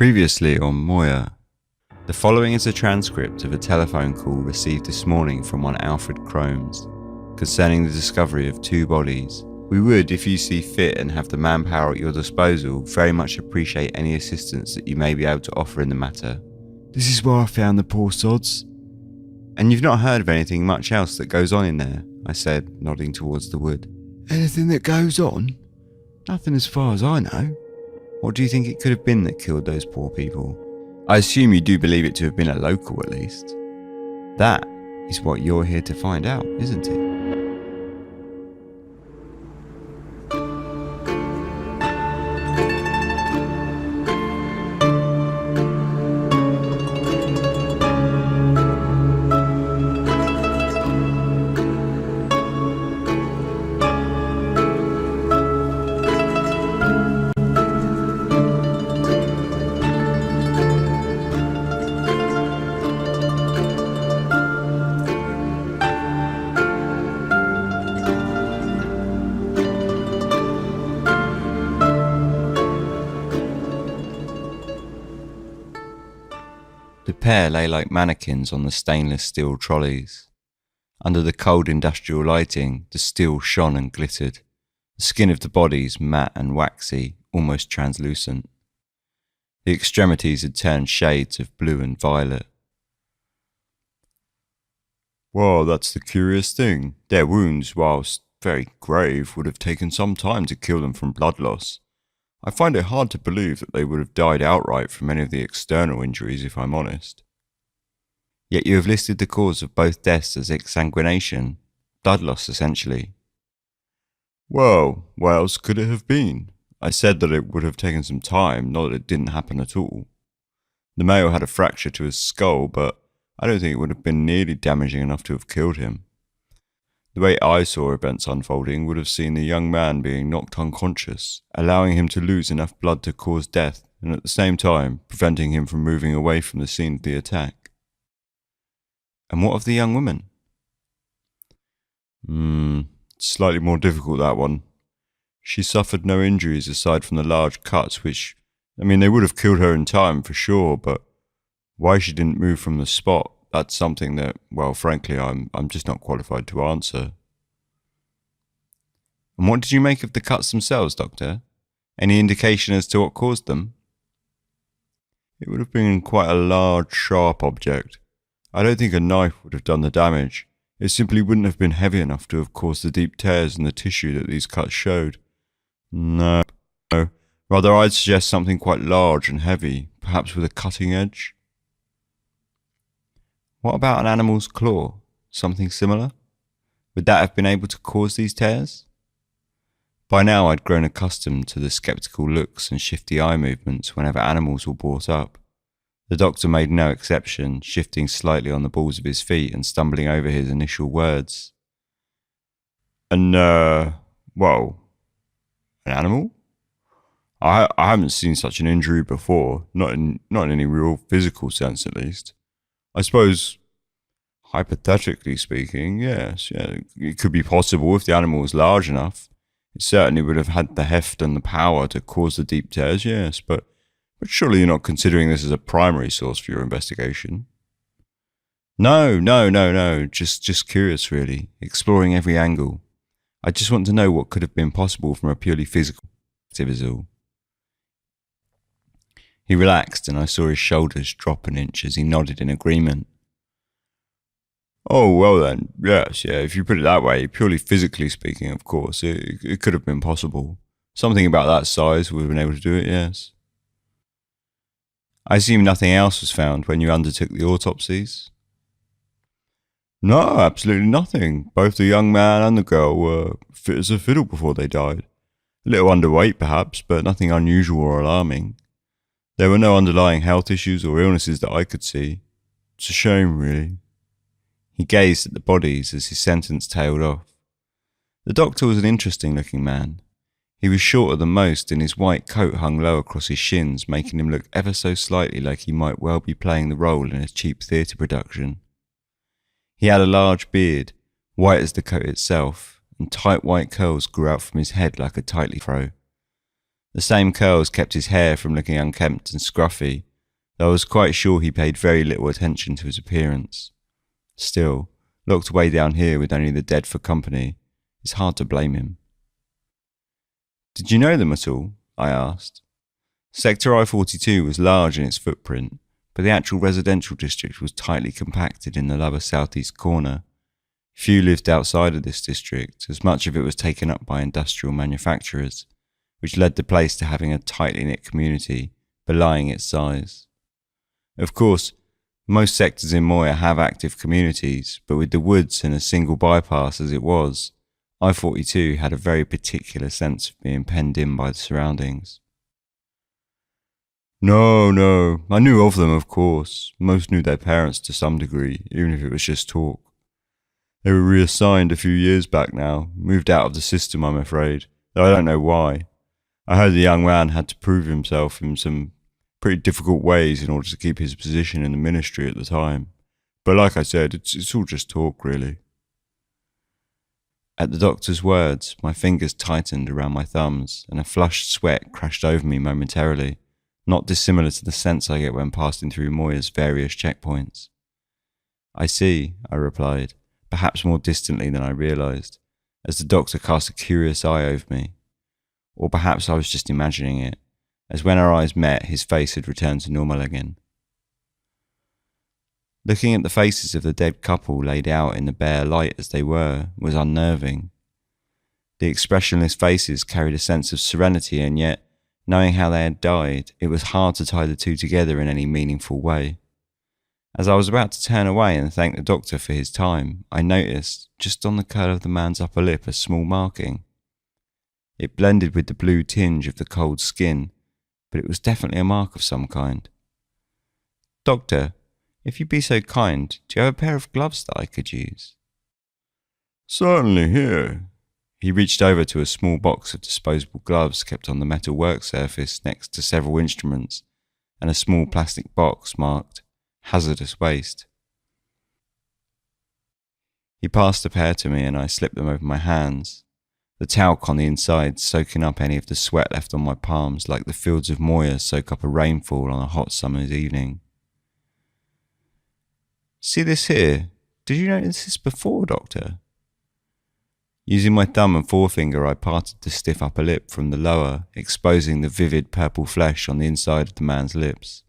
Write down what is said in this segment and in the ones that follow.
Previously on Moya. The following is a transcript of a telephone call received this morning from one Alfred Cromes concerning the discovery of two bodies. We would, if you see fit and have the manpower at your disposal, very much appreciate any assistance that you may be able to offer in the matter. This is where I found the poor sods. And you've not heard of anything much else that goes on in there? I said, nodding towards the wood. Anything that goes on? Nothing as far as I know. What do you think it could have been that killed those poor people? I assume you do believe it to have been a local at least. That is what you're here to find out, isn't it? The pair lay like mannequins on the stainless steel trolleys. Under the cold industrial lighting, the steel shone and glittered, the skin of the bodies matte and waxy, almost translucent. The extremities had turned shades of blue and violet. Well, that's the curious thing. Their wounds, whilst very grave, would have taken some time to kill them from blood loss. I find it hard to believe that they would have died outright from any of the external injuries, if I'm honest. Yet you have listed the cause of both deaths as exsanguination, blood loss essentially. Well, what else could it have been? I said that it would have taken some time, not that it didn't happen at all. The male had a fracture to his skull, but I don't think it would have been nearly damaging enough to have killed him. The way I saw events unfolding would have seen the young man being knocked unconscious, allowing him to lose enough blood to cause death, and at the same time preventing him from moving away from the scene of the attack. And what of the young woman? Slightly more difficult, that one. She suffered no injuries aside from the large cuts, which, they would have killed her in time for sure, but why she didn't move from the spot, that's something that, well, frankly, I'm just not qualified to answer. And what did you make of the cuts themselves, Doctor? Any indication as to what caused them? It would have been quite a large, sharp object. I don't think a knife would have done the damage. It simply wouldn't have been heavy enough to have caused the deep tears in the tissue that these cuts showed. No. Rather, I'd suggest something quite large and heavy, perhaps with a cutting edge. What about an animal's claw? Something similar? Would that have been able to cause these tears? By now I'd grown accustomed to the sceptical looks and shifty eye movements whenever animals were brought up. The doctor made no exception, shifting slightly on the balls of his feet and stumbling over his initial words. An animal? I haven't seen such an injury before, not in any real physical sense at least. I suppose, hypothetically speaking, yes, it could be possible if the animal was large enough. It certainly would have had the heft and the power to cause the deep tears, yes, but surely you're not considering this as a primary source for your investigation. No, just curious really, exploring every angle. I just want to know what could have been possible from a purely physical perspective is all. He relaxed and I saw his shoulders drop an inch as he nodded in agreement. Oh, well then, yes, if you put it that way, purely physically speaking, of course, it could have been possible. Something about that size would have been able to do it, yes. I assume nothing else was found when you undertook the autopsies? No, absolutely nothing. Both the young man and the girl were fit as a fiddle before they died. A little underweight perhaps, but nothing unusual or alarming. There were no underlying health issues or illnesses that I could see. It's a shame, really. He gazed at the bodies as his sentence tailed off. The doctor was an interesting-looking man. He was shorter than most, and his white coat hung low across his shins, making him look ever so slightly like he might well be playing the role in a cheap theatre production. He had a large beard, white as the coat itself, and tight white curls grew out from his head like a tightly fro. The same curls kept his hair from looking unkempt and scruffy, though I was quite sure he paid very little attention to his appearance. Still, locked way down here with only the dead for company, it's hard to blame him. "Did you know them at all?" I asked. Sector I-42 was large in its footprint, but the actual residential district was tightly compacted in the lower southeast corner. Few lived outside of this district, as much of it was taken up by industrial manufacturers, which led the place to having a tightly knit community, belying its size. Of course, most sectors in Moya have active communities, but with the woods and a single bypass as it was, I-42 had a very particular sense of being penned in by the surroundings. No, I knew of them, of course. Most knew their parents to some degree, even if it was just talk. They were reassigned a few years back now, moved out of the system, I'm afraid, though I don't know why. I heard the young man had to prove himself in some pretty difficult ways in order to keep his position in the ministry at the time. But like I said, it's all just talk, really. At the doctor's words, my fingers tightened around my thumbs, and a flushed sweat crashed over me momentarily, not dissimilar to the sense I get when passing through Moya's various checkpoints. "I see," I replied, perhaps more distantly than I realised, as the doctor cast a curious eye over me. Or perhaps I was just imagining it, as when our eyes met, his face had returned to normal again. Looking at the faces of the dead couple laid out in the bare light as they were was unnerving. The expressionless faces carried a sense of serenity, and yet, knowing how they had died, it was hard to tie the two together in any meaningful way. As I was about to turn away and thank the doctor for his time, I noticed, just on the curl of the man's upper lip, a small marking. It blended with the blue tinge of the cold skin, but it was definitely a mark of some kind. "Doctor, if you'd be so kind, do you have a pair of gloves that I could use?" "Certainly, here." He reached over to a small box of disposable gloves kept on the metal work surface next to several instruments and a small plastic box marked "Hazardous Waste." He passed a pair to me and I slipped them over my hands, the talc on the inside soaking up any of the sweat left on my palms like the fields of Moya soak up a rainfall on a hot summer's evening. "See this here? Did you notice this before, Doctor?" Using my thumb and forefinger, I parted the stiff upper lip from the lower, exposing the vivid purple flesh on the inside of the man's lips.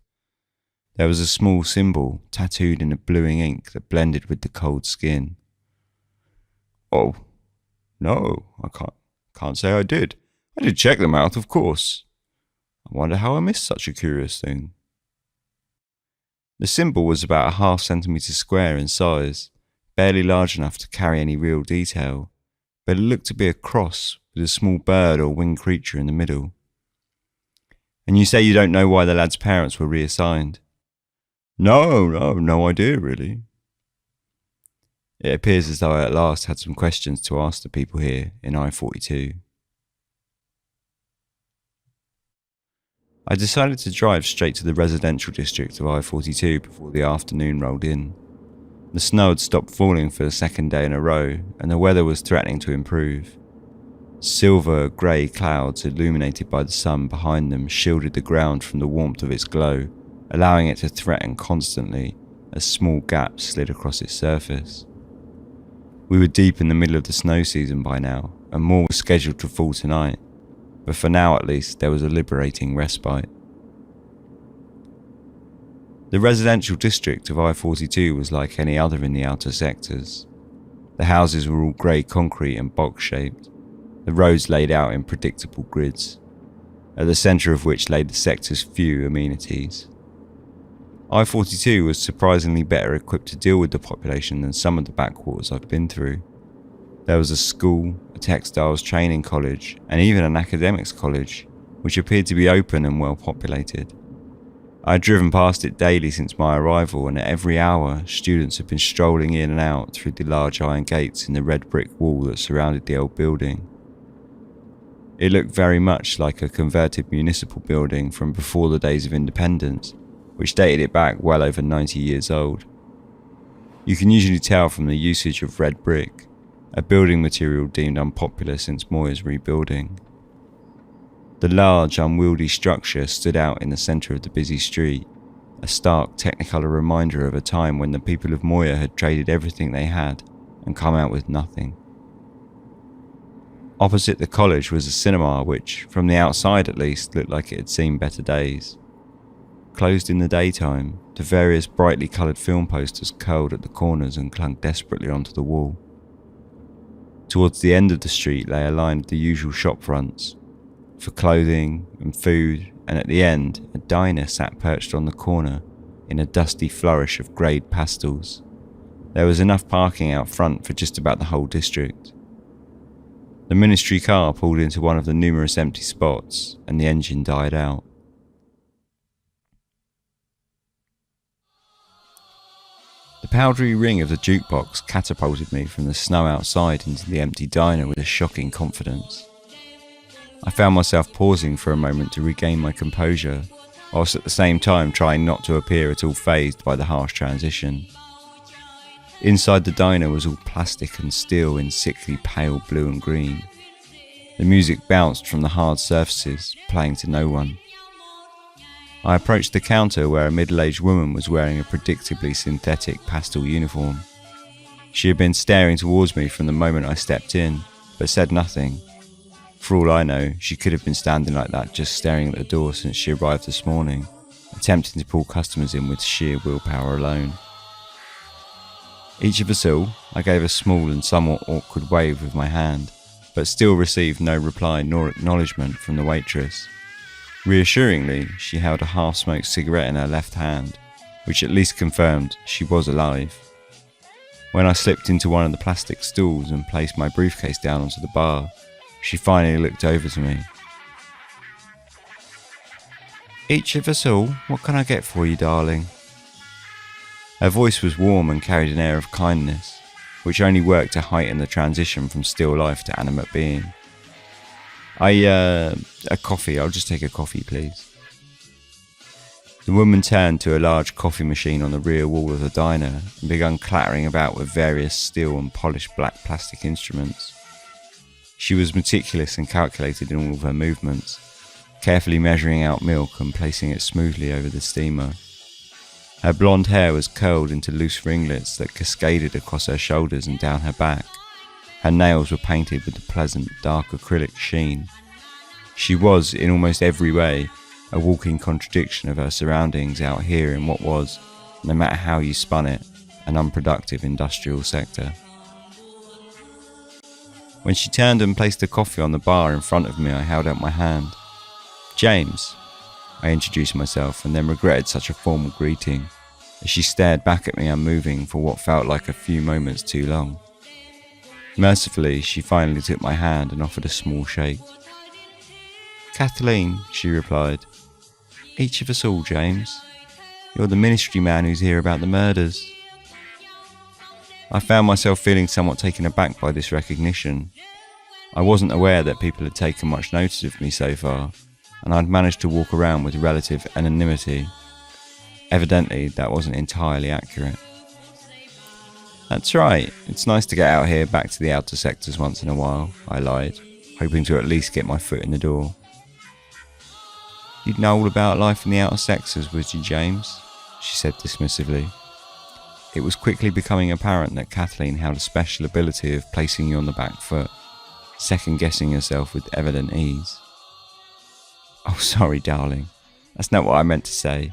There was a small symbol tattooed in a bluing ink that blended with the cold skin. "Oh, no, I can't say I did. I did check the mouth, of course. I wonder how I missed such a curious thing." The symbol was about a ½ centimetre square in size, barely large enough to carry any real detail, but it looked to be a cross with a small bird or winged creature in the middle. "And you say you don't know why the lad's parents were reassigned?" No idea really. It appears as though I at last had some questions to ask the people here in I-42. I decided to drive straight to the residential district of I-42 before the afternoon rolled in. The snow had stopped falling for the second day in a row, and the weather was threatening to improve. Silver, grey clouds illuminated by the sun behind them shielded the ground from the warmth of its glow, allowing it to threaten constantly as small gaps slid across its surface. We were deep in the middle of the snow season by now, and more was scheduled to fall tonight, but for now at least there was a liberating respite. The residential district of I-42 was like any other in the outer sectors. The houses were all grey concrete and box-shaped, the roads laid out in predictable grids, at the centre of which lay the sector's few amenities. I-42 was surprisingly better equipped to deal with the population than some of the backwaters I've been through. There was a school, a textiles training college, and even an academics college, which appeared to be open and well populated. I had driven past it daily since my arrival, and at every hour, students had been strolling in and out through the large iron gates in the red brick wall that surrounded the old building. It looked very much like a converted municipal building from before the days of independence, which dated it back well over 90 years old. You can usually tell from the usage of red brick, a building material deemed unpopular since Moya's rebuilding. The large, unwieldy structure stood out in the centre of the busy street, a stark technicolor reminder of a time when the people of Moya had traded everything they had and come out with nothing. Opposite the college was a cinema which, from the outside at least, looked like it had seen better days. Closed in the daytime, the various brightly coloured film posters curled at the corners and clung desperately onto the wall. Towards the end of the street lay a line of the usual shop fronts, for clothing and food, and at the end, a diner sat perched on the corner in a dusty flourish of greyed pastels. There was enough parking out front for just about the whole district. The ministry car pulled into one of the numerous empty spots, and the engine died out. The powdery ring of the jukebox catapulted me from the snow outside into the empty diner with a shocking confidence. I found myself pausing for a moment to regain my composure, whilst at the same time trying not to appear at all fazed by the harsh transition. Inside the diner was all plastic and steel in sickly pale blue and green. The music bounced from the hard surfaces, playing to no one. I approached the counter where a middle-aged woman was wearing a predictably synthetic pastel uniform. She had been staring towards me from the moment I stepped in, but said nothing. For all I know, she could have been standing like that just staring at the door since she arrived this morning, attempting to pull customers in with sheer willpower alone. Each of us all, I gave a small and somewhat awkward wave with my hand, but still received no reply nor acknowledgement from the waitress. Reassuringly, she held a half-smoked cigarette in her left hand, which at least confirmed she was alive. When I slipped into one of the plastic stools and placed my briefcase down onto the bar, she finally looked over to me. "Each of us all, what can I get for you, darling?" Her voice was warm and carried an air of kindness, which only worked to heighten the transition from still life to animate being. A coffee. I'll just take a coffee, please." The woman turned to a large coffee machine on the rear wall of the diner and began clattering about with various steel and polished black plastic instruments. She was meticulous and calculated in all of her movements, carefully measuring out milk and placing it smoothly over the steamer. Her blonde hair was curled into loose ringlets that cascaded across her shoulders and down her back. Her nails were painted with a pleasant, dark acrylic sheen. She was, in almost every way, a walking contradiction of her surroundings out here in what was, no matter how you spun it, an unproductive industrial sector. When she turned and placed the coffee on the bar in front of me, I held out my hand. "James," I introduced myself and then regretted such a formal greeting, as she stared back at me unmoving for what felt like a few moments too long. Mercifully, she finally took my hand and offered a small shake. "Kathleen," she replied. "Each of us all, James. You're the ministry man who's here about the murders." I found myself feeling somewhat taken aback by this recognition. I wasn't aware that people had taken much notice of me so far, and I'd managed to walk around with relative anonymity. Evidently, that wasn't entirely accurate. "That's right, it's nice to get out here back to the outer sectors once in a while," I lied, hoping to at least get my foot in the door. "You'd know all about life in the outer sectors, would you, James?" she said dismissively. It was quickly becoming apparent that Kathleen held a special ability of placing you on the back foot, second-guessing herself with evident ease. "Oh, sorry, darling. That's not what I meant to say.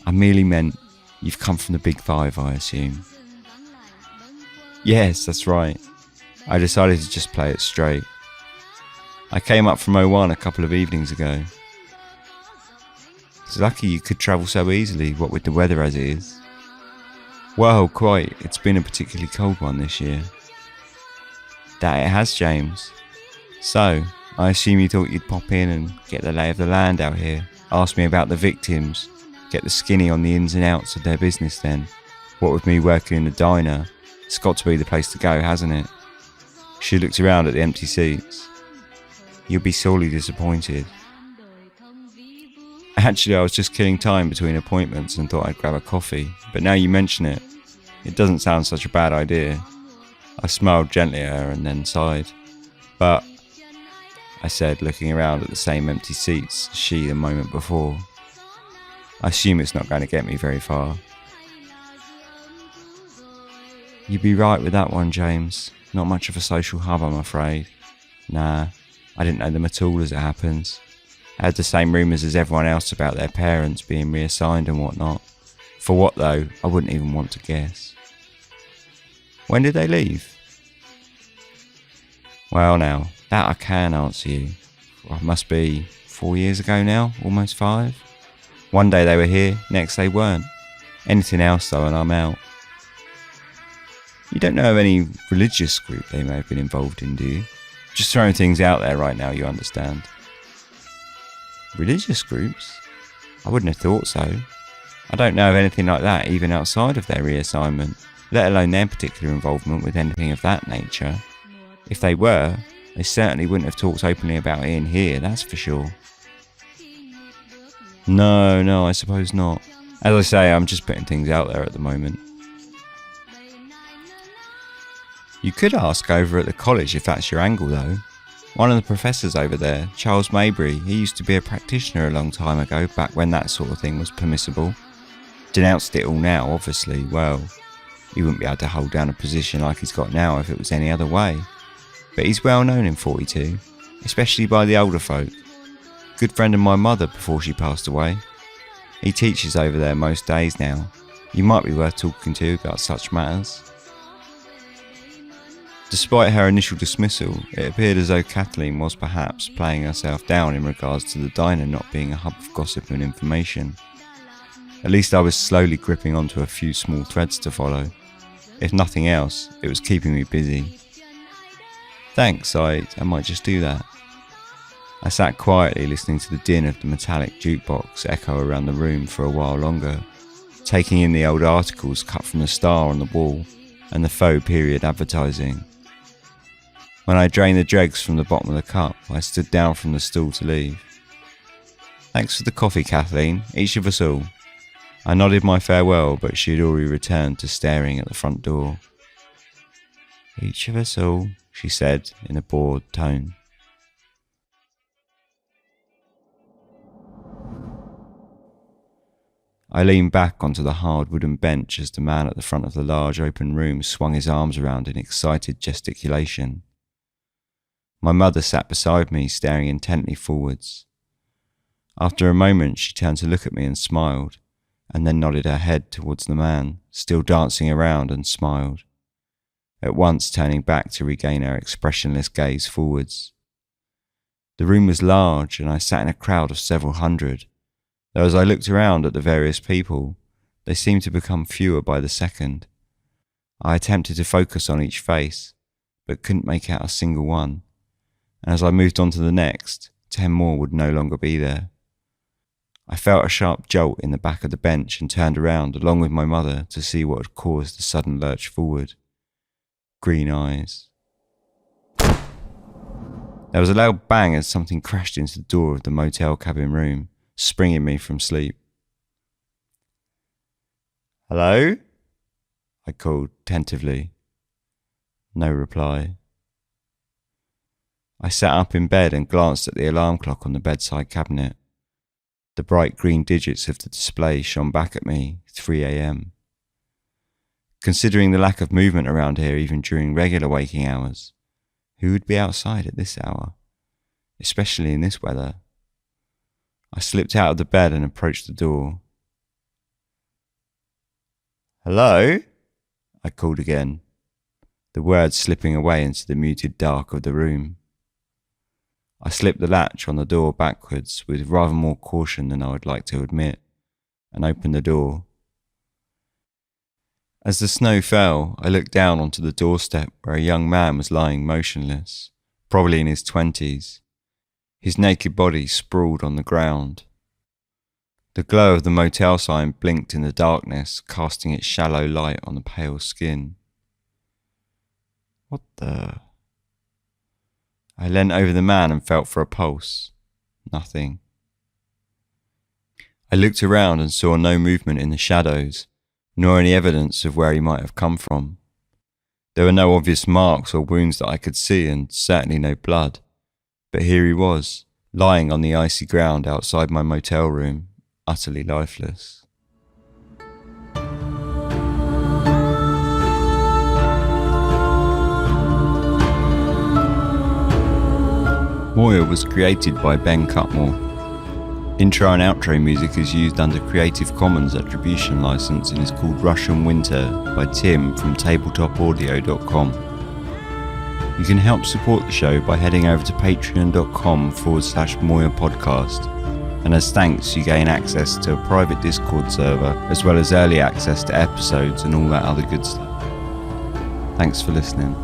I merely meant you've come from the Big Five, I assume." "Yes, that's right. I decided to just play it straight. I came up from O1 a couple of evenings ago." "It's lucky you could travel so easily, what with the weather as it is." "Well, quite. It's been a particularly cold one this year." "That it has, James. So, I assume you thought you'd pop in and get the lay of the land out here, ask me about the victims, get the skinny on the ins and outs of their business then. What with me working in the diner, it's got to be the place to go, hasn't it?" She looked around at the empty seats. "You'll be sorely disappointed." Actually, I was just killing time between appointments and thought I'd grab a coffee, but now you mention it, it doesn't sound such a bad idea. I smiled gently at her and then sighed. "But I said, looking around at the same empty seats as she the moment before. I assume it's not going to get me very far. You'd be right with that one, James. Not much of a social hub, I'm afraid. Nah, I didn't know them at all as it happens. I had the same rumours as everyone else about their parents being reassigned and whatnot. For what though, I wouldn't even want to guess. When did they leave? Well now, that I can answer you. Well, it must be 4 years ago now, almost 5. One day they were here, next they weren't. Anything else though and I'm out. You don't know of any religious group they may have been involved in, do you? Just throwing things out there right now, you understand. Religious groups? I wouldn't have thought so. I don't know of anything like that even outside of their reassignment, let alone their particular involvement with anything of that nature. If they were, they certainly wouldn't have talked openly about it in here, that's for sure. No, I suppose not. As I say, I'm just putting things out there at the moment. You could ask over at the college if that's your angle though. One of the professors over there, Charles Maybury, he used to be a practitioner a long time ago, back when that sort of thing was permissible. Denounced it all now, obviously. Well, he wouldn't be able to hold down a position like he's got now if it was any other way. But he's well known in 42, especially by the older folk. Good friend of my mother before she passed away. He teaches over there most days now. You might be worth talking to about such matters. Despite her initial dismissal, it appeared as though Kathleen was perhaps playing herself down in regards to the diner not being a hub of gossip and information. At least I was slowly gripping onto a few small threads to follow. If nothing else, it was keeping me busy. Thanks, I might just do that. I sat quietly listening to the din of the metallic jukebox echo around the room for a while longer, taking in the old articles cut from the Star on the wall and the faux period advertising. When I drained the dregs from the bottom of the cup, I stood down from the stool to leave. Thanks for the coffee, Kathleen, each of us all. I nodded my farewell, but she had already returned to staring at the front door. Each of us all, she said in a bored tone. I leaned back onto the hard wooden bench as the man at the front of the large open room swung his arms around in excited gesticulation. My mother sat beside me, staring intently forwards. After a moment, she turned to look at me and smiled, and then nodded her head towards the man, still dancing around, and smiled, at once turning back to regain her expressionless gaze forwards. The room was large, and I sat in a crowd of several hundred, though as I looked around at the various people, they seemed to become fewer by the second. I attempted to focus on each face, but couldn't make out a single one, and as I moved on to the next, 10 more would no longer be there. I felt a sharp jolt in the back of the bench and turned around along with my mother to see what had caused the sudden lurch forward. Green eyes. There was a loud bang as something crashed into the door of the motel cabin room, springing me from sleep. Hello? I called tentatively. No reply. I sat up in bed and glanced at the alarm clock on the bedside cabinet. The bright green digits of the display shone back at me, 3 a.m. Considering the lack of movement around here even during regular waking hours, who would be outside at this hour, especially in this weather? I slipped out of the bed and approached the door. Hello? I called again, the words slipping away into the muted dark of the room. I slipped the latch on the door backwards with rather more caution than I would like to admit, and opened the door. As the snow fell, I looked down onto the doorstep where a young man was lying motionless, probably in his 20s, his naked body sprawled on the ground. The glow of the motel sign blinked in the darkness, casting its shallow light on the pale skin. What the... I leant over the man and felt for a pulse. Nothing. I looked around and saw no movement in the shadows, nor any evidence of where he might have come from. There were no obvious marks or wounds that I could see, and certainly no blood. But here he was, lying on the icy ground outside my motel room, utterly lifeless. Moya was created by Ben Cutmore. Intro and outro music is used under Creative Commons Attribution License and is called Russian Winter by Tim from tabletopaudio.com. You can help support the show by heading over to patreon.com/Moya podcast. And as thanks, you gain access to a private Discord server, as well as early access to episodes and all that other good stuff. Thanks for listening.